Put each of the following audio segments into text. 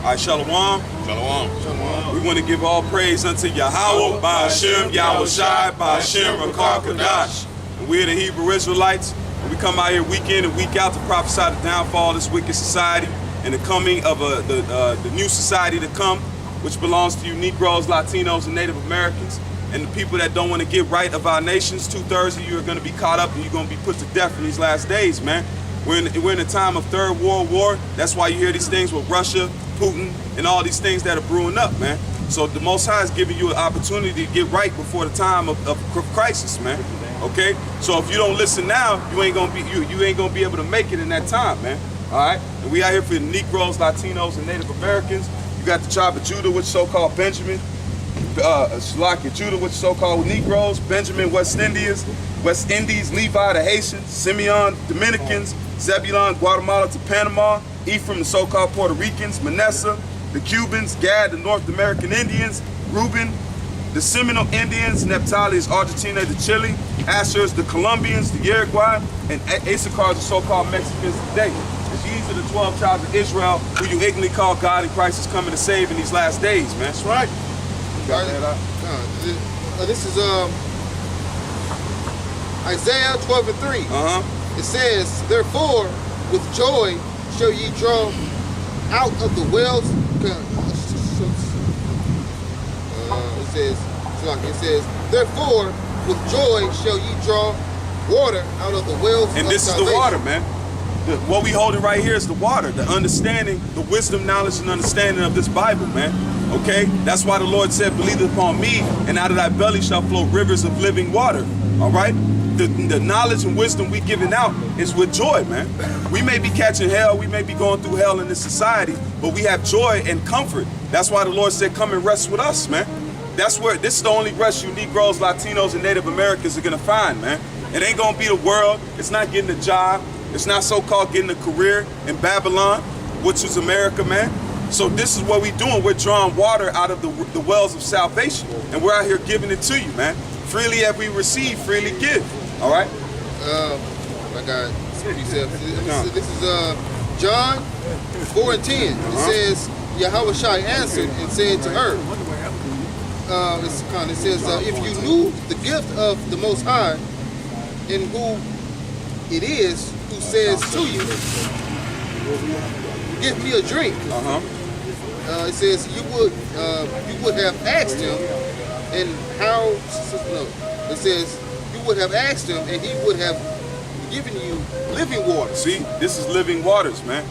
All right, Shalom. Shalom. Shalom. We want to give all praise unto Yahweh, Ba'Hashem, Yahweh Shai, Ba'Hashem, Rakar Kadash. And we're the Hebrew Israelites. And we come out here week in and week out to prophesy the downfall of this wicked society and the coming of the new society to come, which belongs to you Negroes, Latinos, and Native Americans. And the people that don't want to get right of our nations, 2/3 of you are going to be caught up and you're going to be put to death in these last days, man. We're in a time of Third World War. That's why you hear these things with Russia, Putin, and all these things that are brewing up, man. So the Most High is giving you an opportunity to get right before the time of crisis, man. Okay? So if you don't listen now, you ain't gonna be able to make it in that time, man. All right? And we out here for the Negroes, Latinos, and Native Americans. You got the tribe of Judah, which is so-called Benjamin. Judah, which is so-called Negroes. Benjamin, West Indies, Levi, the Haitians. Simeon, Dominicans. Zebulon, Guatemala to Panama. Ephraim, the so-called Puerto Ricans. Manasseh, the Cubans. Gad, the North American Indians. Reuben, the Seminole Indians. Naphtali is Argentina to Chile. Asher is the Colombians, the Uruguay. And Issachar is the so-called Mexicans today. And these are the 12 tribes of Israel who you ignorantly call God and Christ is coming to save in these last days, man. That's right. This is Isaiah 12:3. It says, therefore, with joy shall ye draw out of the wells. It says, therefore, with joy shall ye draw water out of the wells. And this is the water, man. What we holding right here is the water, the understanding, the wisdom, knowledge, and understanding of this Bible, man. Okay? That's why the Lord said, believe upon me, and out of thy belly shall flow rivers of living water. All right? The knowledge and wisdom we giving out is with joy, man. We may be catching hell, we may be going through hell in this society, but we have joy and comfort. That's why the Lord said, come and rest with us, man. This is the only rest you Negroes, Latinos, and Native Americans are gonna find, man. It ain't gonna be the world. It's not getting a job. It's not so-called getting a career in Babylon, which is America, man. So this is what we're doing. We're drawing water out of the wells of salvation, and we're out here giving it to you, man. Freely have we received, freely give. All right? I got this is John 4:10. It says, Yahweh Shai answered and said to her, it says, if you knew the gift of the Most High and who it is who says to you, give me a drink. It says you would have asked him, and how? No, it says you would have asked him, and he would have given you living water. See, this is living waters, man.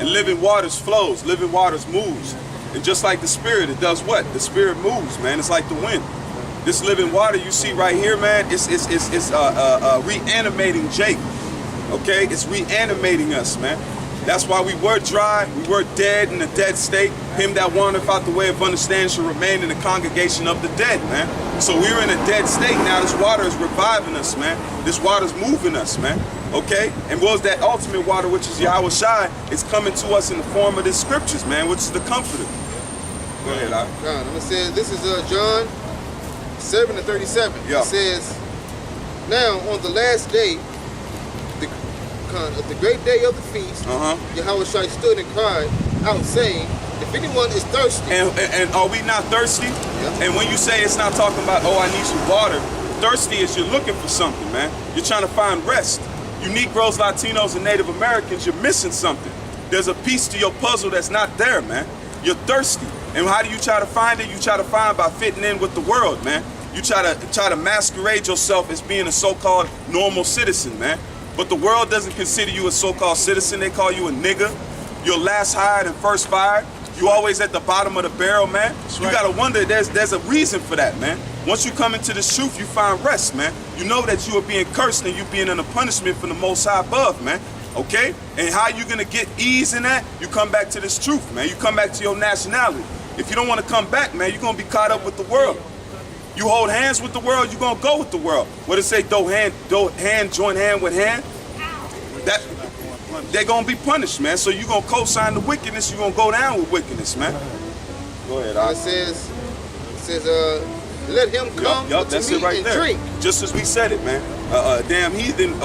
And living waters flows. Living waters moves. And just like the Spirit, it does what? The Spirit moves, man. It's like the wind. This living water you see right here, man, it's reanimating Jake. Okay, it's reanimating us, man. That's why we were dry, we were dead in a dead state. Him that wandereth out the way of understanding shall remain in the congregation of the dead, man. So we're in a dead state. Now this water is reviving us, man. This water is moving us, man. Okay? And what was that ultimate water, which is Yahweh Shai, is coming to us in the form of the scriptures, man, which is the comforter. Go ahead, Al. I'm gonna say this is John 7:37. Yeah. It says, now on the last day, the great day of the feast, Yahweh Shai stood and cried out, saying, if anyone is thirsty. And are we not thirsty? Yeah. And when you say it's not talking about, oh, I need some water, thirsty is you're looking for something, man. You're trying to find rest. You Negroes, Latinos, and Native Americans, you're missing something. There's a piece to your puzzle that's not there, man. You're thirsty. And how do you try to find it? You try to find by fitting in with the world, man. You try to masquerade yourself as being a so-called normal citizen, man. But the world doesn't consider you a so-called citizen. They call you a nigger. You're last hired and first fired. You always at the bottom of the barrel, man. That's right. You gotta wonder, there's a reason for that, man. Once you come into this truth, you find rest, man. You know that you are being cursed and you being under punishment from the Most High above, man. Okay? And how you gonna get ease in that? You come back to this truth, man. You come back to your nationality. If you don't want to come back, man, you're gonna be caught up with the world. You hold hands with the world, you're gonna go with the world. What it say, join hand with hand? That they're gonna be punished, man. So you're gonna co-sign the wickedness, you're gonna go down with wickedness, man. Go ahead, It says, let him come that's to it me right and there. drink. Just as we said it, man. A damn heathen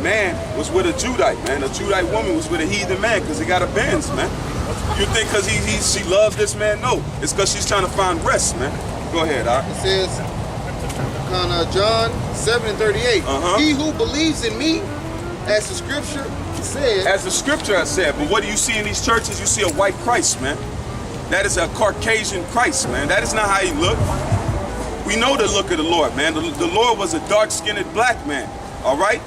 man was with a Judite, man. A Judite woman was with a heathen man because he got a Benz, man. You think because she loves this man? No, it's because she's trying to find rest, man. Go ahead, Doc. It says, on John 7:38, he who believes in me, as the scripture said. As the scripture has said, but what do you see in these churches? You see a white Christ, man. That is a Caucasian Christ, man. That is not how he looked. We know the look of the Lord, man. The Lord was a dark-skinned black man, all right?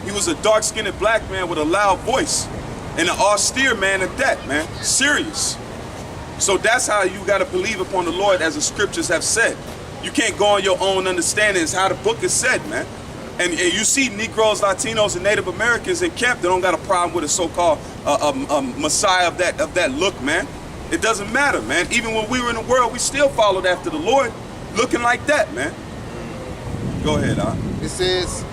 He was a dark-skinned black man with a loud voice and an austere man at that, man. Serious. So that's how you got to believe upon the Lord as the scriptures have said. You can't go on your own understanding. It's how the book is said, man. And you see Negroes, Latinos, and Native Americans in camp that don't got a problem with a so-called Messiah of that look, man. It doesn't matter, man. Even when we were in the world, we still followed after the Lord, looking like that, man. Go ahead, Al. It says,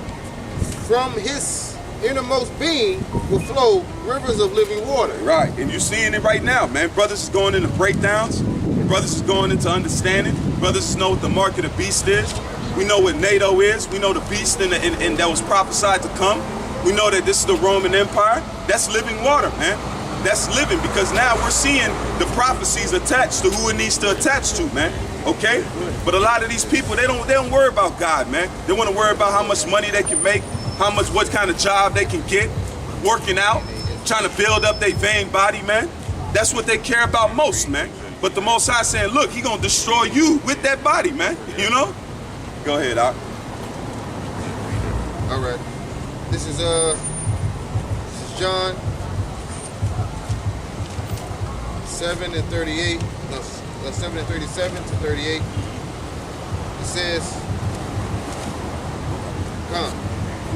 from his innermost being will flow rivers of living water. Right, and you're seeing it right now, man. Brothers is going into breakdowns. Brothers is going into understanding. Brothers know what the mark of the beast is. We know what NATO is. We know the beast and that was prophesied to come. We know that this is the Roman Empire. That's living water, man. That's living, because now we're seeing the prophecies attached to who it needs to attach to, man. Okay? But a lot of these people, they don't worry about God, man. They want to worry about how much money they can make, what kind of job they can get, working out, trying to build up their vain body, man. That's what they care about most, man. But the Most High saying, look, he gonna destroy you with that body, man. You know? Go ahead, Doc. All right. This is John 7:38. No, 7:37 to 38. It says,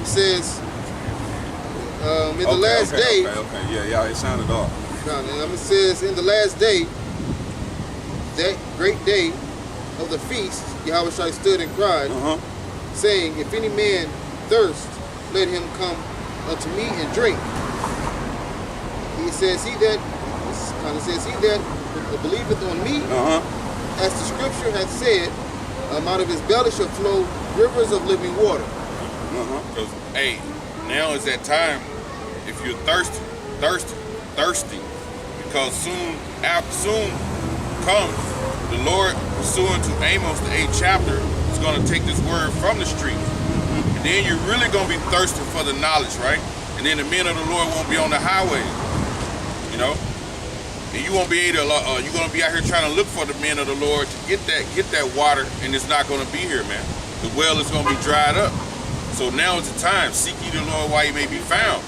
it says, in the last day. Okay. Yeah, it sounded off. It says, in the last day, that great day of the feast, Yahweh Shai stood and cried, saying, if any man thirst, let him come unto me and drink. He says, he that believeth on me, as the scripture hath said, out of his belly shall flow rivers of living water. Because, hey, now is that time, if you're thirsty, because soon comes the Lord, pursuant to Amos, the 8th chapter, is going to take this word from the streets. And then you're really going to be thirsty for the knowledge, right? And then the men of the Lord won't be on the highway, you know? And you won't be able to, you're going to be out here trying to look for the men of the Lord to get that water, and it's not going to be here, man. The well is going to be dried up. So now is the time. Seek ye the Lord while he may be found,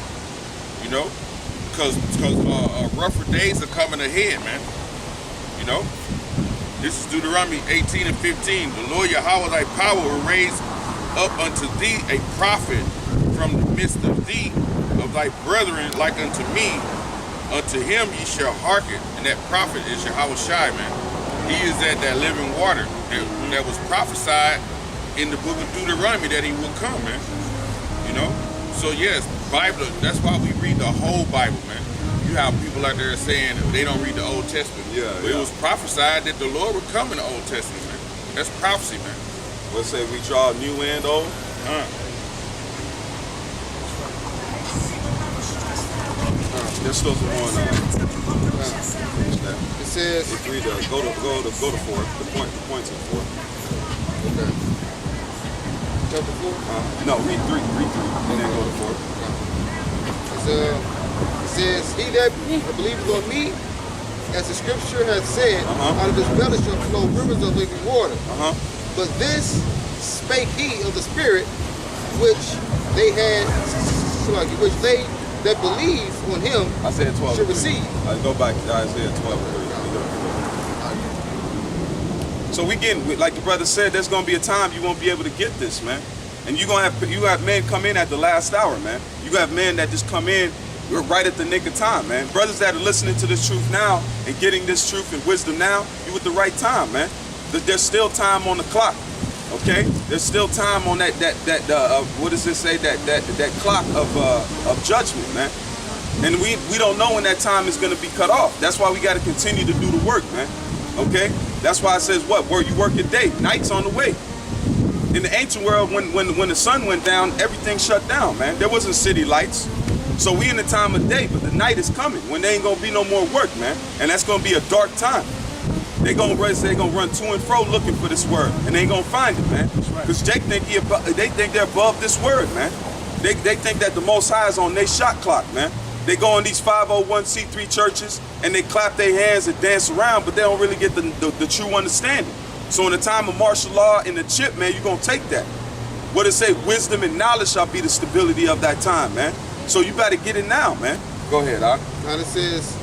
you know? Because rougher days are coming ahead, man. You know? This is Deuteronomy 18 and 15. The Lord Yahweh thy power will raise up unto thee a prophet from the midst of thee, of thy brethren, like unto me. Unto him ye shall hearken. And that prophet is Yahweh Shai, man. He is that living water that was prophesied in the book of Deuteronomy that he will come, man. You know? So yes, Bible, that's why we read the whole Bible, man. You have people out there saying they don't read the Old Testament. But it was prophesied that the Lord would come in the Old Testament, man. That's prophecy, man. Let's say we draw new and old. This still on. It says. If we go to 4. The points of 4. Okay. Chapter 4. No, read 3, and then go to 4. It says, he that believeth on me, as the scripture hath said, out of his belly shall flow rivers of living water. But this spake he of the Spirit, which they that believe on him Isaiah 12 should receive. I go back to Isaiah 12. So we getting, like the brother said, there's gonna be a time you won't be able to get this, man. And you have men come in at the last hour, man. You have men that just come in right at the nick of time, man. Brothers that are listening to this truth now and getting this truth and wisdom now, you at the right time, man. There's still time on the clock, okay? There's still time on that what does it say? That clock of judgment, man. And we don't know when that time is going to be cut off. That's why we got to continue to do the work, man. Okay? That's why it says what? Where you work at day, night's on the way. In the ancient world, when the sun went down, everything shut down, man. There wasn't city lights. So we in the time of day, but the night is coming when there ain't gonna be no more work, man. And that's gonna be a dark time. They gonna run to and fro looking for this word, and they ain't gonna find it, man. Because they think they're above this word, man. They think that the Most High is on their shot clock, man. They go in these 501c3 churches and they clap their hands and dance around, but they don't really get the true understanding. So in the time of martial law and the chip, man, you're gonna take that. What it say? Wisdom and knowledge shall be the stability of that time, man. So you better get it now, man. Go ahead, Doc. Now it says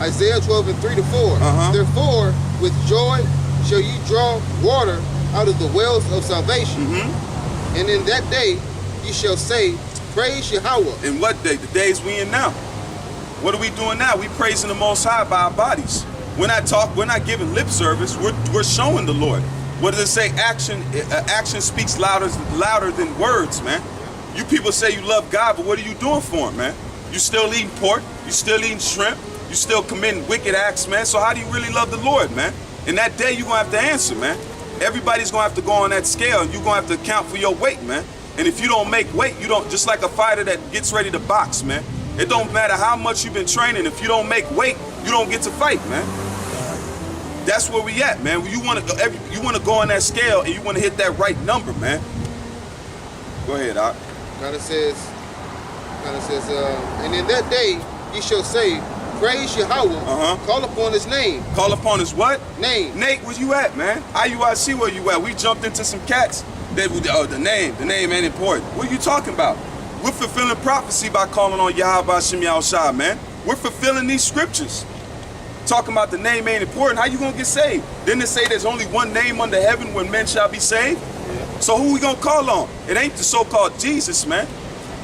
Isaiah 12:3-4. Therefore, with joy shall ye draw water out of the wells of salvation. And in that day ye shall say, praise Yahweh. In what day? The days we in now. What are we doing now? We praising the Most High by our bodies. We're not giving lip service. We're showing the Lord. What does it say? Action speaks louder than words, man. You people say you love God, but what are you doing for him, man? You still eating pork. You still eating shrimp. You still committing wicked acts, man. So how do you really love the Lord, man? In that day, you're going to have to answer, man. Everybody's going to have to go on that scale, and you're going to have to account for your weight, man. And if you don't make weight, you don't, just like a fighter that gets ready to box, man. It don't matter how much you've been training. If you don't make weight, you don't get to fight, man. That's where we at, man. You want to go on that scale, and you want to hit that right number, man. Go ahead, Doc. Kind of says, and in that day ye shall say, praise Yahweh, call upon his name. Call upon his what? Name. Nate, where you at, man? IUIC, where you at? We jumped into some cats. The name ain't important. What are you talking about? We're fulfilling prophecy by calling on Yahweh Hashem Yahushua, man. We're fulfilling these scriptures. Talking about the name ain't important. How you gonna get saved? Didn't it say there's only one name under heaven where men shall be saved? Yeah. So who we gonna call on? It ain't the so-called Jesus, man.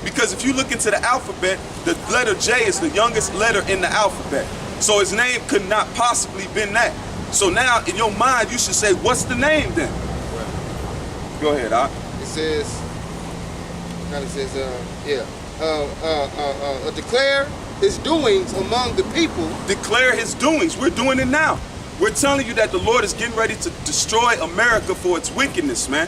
Because if you look into the alphabet, the letter J is the youngest letter in the alphabet. So his name could not possibly been that. So now in your mind, you should say, what's the name then? Right. Go ahead, Doc. It says, declare his doings among the people. Declare his doings. We're doing it now. We're telling you that the Lord is getting ready to destroy America for its wickedness, man.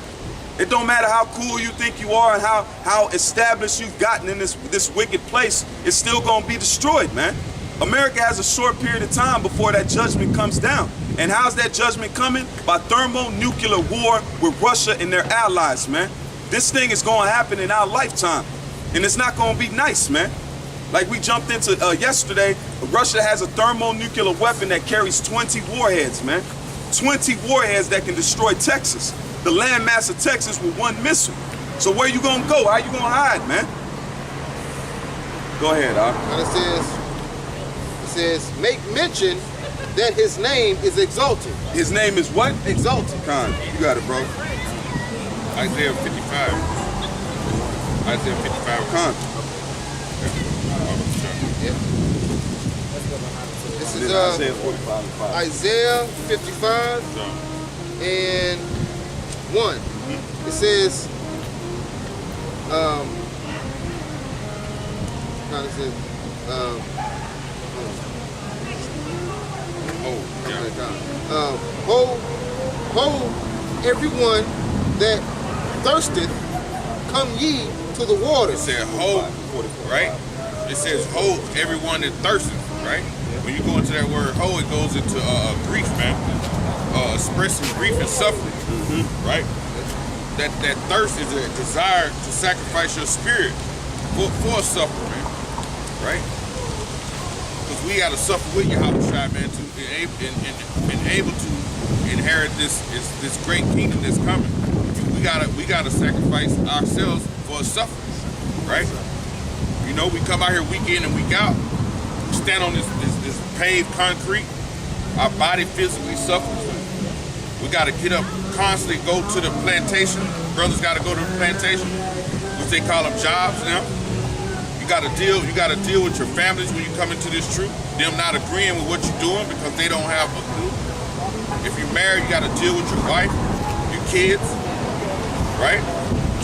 It don't matter how cool you think you are and how established you've gotten in this wicked place, it's still going to be destroyed, man. America has a short period of time before that judgment comes down. And how's that judgment coming? By thermonuclear war with Russia and their allies, man. This thing is going to happen in our lifetime. And it's not going to be nice, man. Like we jumped into yesterday, Russia has a thermonuclear weapon that carries 20 warheads, man. 20 warheads that can destroy Texas. The landmass of Texas with one missile. So where you gonna go? How you gonna hide, man? Go ahead, Doc. And it says, make mention that his name is exalted. His name is what? Exalted. Con, you got it, bro. Isaiah 55. Isaiah 55. Con. Yeah. This is Isaiah 45 and 5. Isaiah 55 and 1. It says, ho, everyone that thirsteth, come ye to the water. It said, ho, right? It says, ho, everyone that thirsteth, right? When you go into that word ho, it goes into grief, man. Expressing grief and suffering, right? That thirst is a desire to sacrifice your spirit for suffering, man, right? Because we got to suffer with Yahweh, man, to be able to inherit this great kingdom that's coming. We gotta sacrifice ourselves for suffering, right? You know, we come out here week in and week out, stand on this paved concrete, our body physically suffers. We gotta get up constantly, go to the plantation. Brothers gotta go to the plantation, which they call them jobs now. You gotta deal with your families when you come into this truth. Them not agreeing with what you're doing because they don't have a clue. If you're married, you gotta deal with your wife, your kids, right?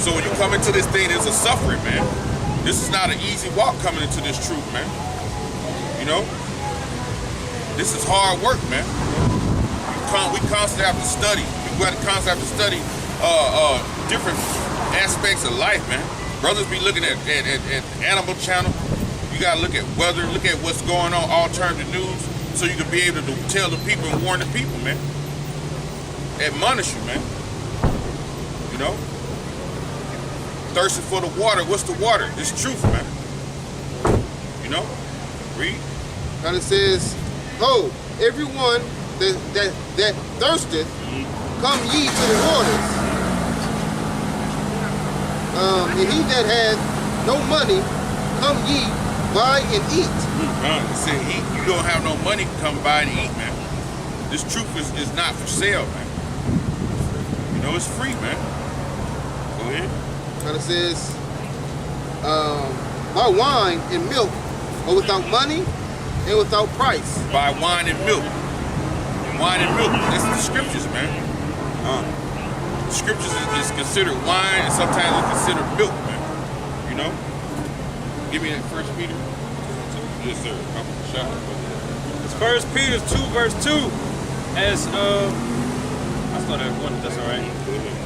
So when you come into this thing, there's a suffering, man. This is not an easy walk coming into this truth, man. You know? This is hard work, man. We constantly have to study. We constantly have to study different aspects of life, man. Brothers be looking at Animal Channel. You gotta look at weather, look at what's going on, alternative news, so you can be able to tell the people and warn the people, man. Admonish you, man. You know? Thirsting for the water. What's the water? It's truth, man. You know? Read. And it says, "Ho, everyone that thirsteth, come ye to the waters. And he that hath no money, come ye, buy and eat." He said, eat. You don't have no money, come buy and eat, man. This truth is not for sale, man. You know, it's free, man. Go ahead. And it says, "Buy wine and milk, but without money and without price." Buy wine and milk. Wine and milk, that's the scriptures, man. The scriptures is considered wine, and sometimes it's considered milk, man. You know? Give me that 1 Peter. Yes, sir. It's 1 Peter 2, verse 2. As I start at 1, that's all right.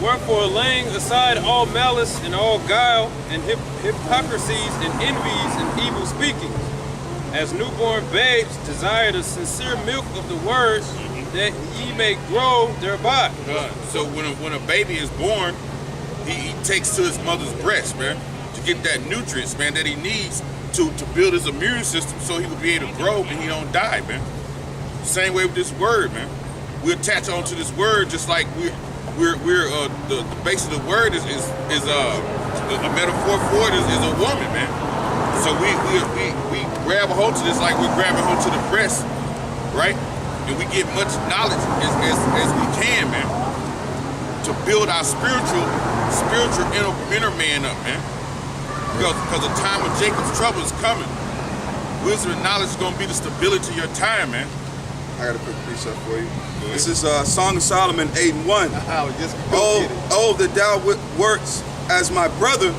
"Wherefore, laying aside all malice and all guile and hypocrisies and envies and evil speakings, as newborn babes desire the sincere milk of the word, that ye may grow thereby." So when a baby is born, he takes to his mother's breast, man, to get that nutrients, man, that he needs to build his immune system so he will be able to grow and he don't die, man. Same way with this word, man. We attach onto this word just like the base of the word is a metaphor for it is a woman, man. So we grab a hold to this like we're grabbing hold to the breast, right? And we get much knowledge as we can, man, to build our spiritual inner man up, man. Because the time of Jacob's trouble is coming. Wisdom and knowledge is going to be the stability of your time, man. I got a quick precept for you. This is Song of Solomon 8:1. Just Oh, that thou works as my brother,